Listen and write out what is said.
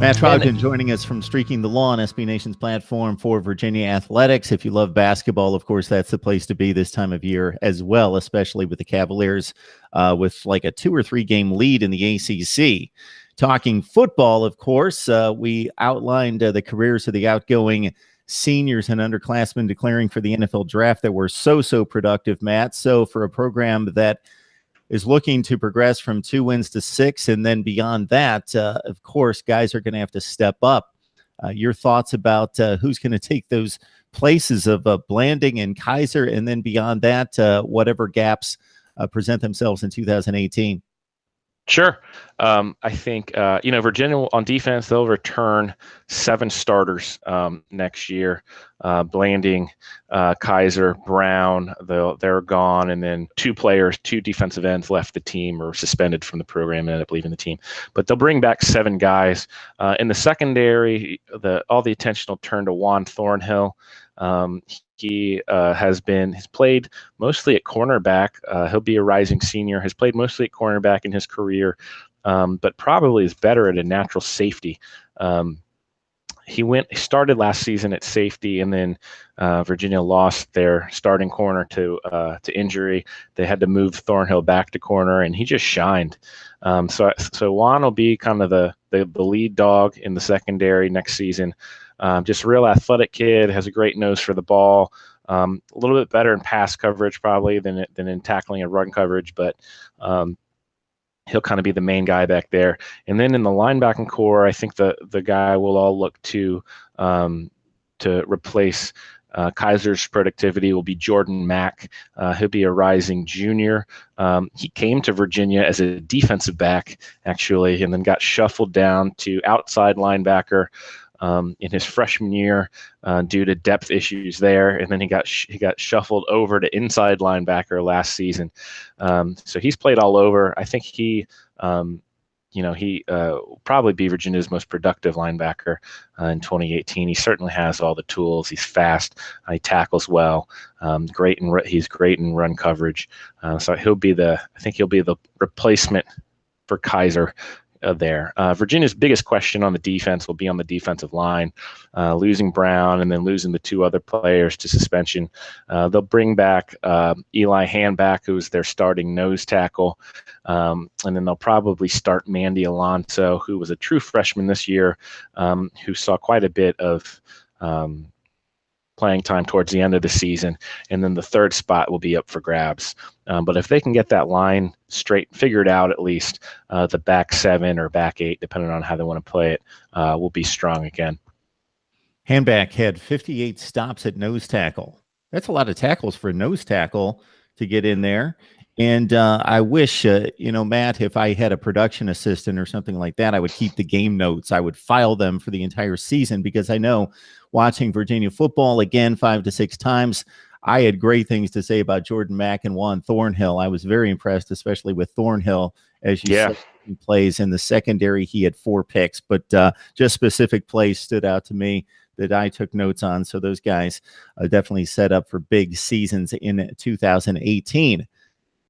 Matt Trogdon joining us from Streaking the Lawn, SB Nation's platform for Virginia athletics. If you love basketball, of course, that's the place to be this time of year as well, especially with the Cavaliers with like a 2 or 3 game lead in the ACC. Talking football, of course, we outlined the careers of the outgoing seniors and underclassmen declaring for the NFL draft that were so productive, Matt. So for a program that is looking to progress from 2 wins to 6, and then beyond that, of course, guys are going to have to step up. Your thoughts about who's going to take those places of Blanding and Kaiser, and then beyond that, whatever gaps present themselves in 2018? Sure. I think, Virginia on defense, they'll return 7 starters next year. Blanding, Kaiser, Brown, they're gone. And then 2 defensive ends left the team or suspended from the program and ended up leaving the team. But they'll bring back 7 guys. In the secondary, all the attention will turn to Juan Thornhill. He has played mostly at cornerback. He'll be a rising senior, has played mostly at cornerback in his career, but probably is better at a natural safety. He started last season at safety, and then Virginia lost their starting corner to injury. They had to move Thornhill back to corner, and he just shined. So Juan will be kind of the lead dog in the secondary next season. Just a real athletic kid, has a great nose for the ball. A little bit better in pass coverage probably than in tackling and run coverage, but he'll kind of be the main guy back there. And then in the linebacking core, I think the guy we'll all look to replace Kaiser's productivity will be Jordan Mack. He'll be a rising junior. He came to Virginia as a defensive back, actually, and then got shuffled down to outside linebacker in his freshman year due to depth issues there, and then he got shuffled over to inside linebacker last season. So he's played all over. I think he will probably be Virginia's most productive linebacker in 2018. He certainly has all the tools. He's fast. He tackles well. He's great in run coverage. So he'll be the replacement for Kaiser there. Virginia's biggest question on the defense will be on the defensive line, losing Brown and then losing the 2 other players to suspension. They'll bring back Eli Handback, who's their starting nose tackle, and then they'll probably start Mandy Alonso, who was a true freshman this year, who saw quite a bit of playing time towards the end of the season, and then the 3rd spot will be up for grabs. But if they can get that line figured out, at least the back 7 or back 8, depending on how they want to play it, will be strong again. Handback had 58 stops at nose tackle. That's a lot of tackles for a nose tackle to get in there. And I wish, Matt, if I had a production assistant or something like that, I would keep the game notes. I would file them for the entire season, because I know watching Virginia football again 5 to 6 times, I had great things to say about Jordan Mack and Juan Thornhill. I was very impressed, especially with Thornhill, as you said, he plays in the secondary. He had 4 picks, but just specific plays stood out to me that I took notes on. So those guys definitely set up for big seasons in 2018.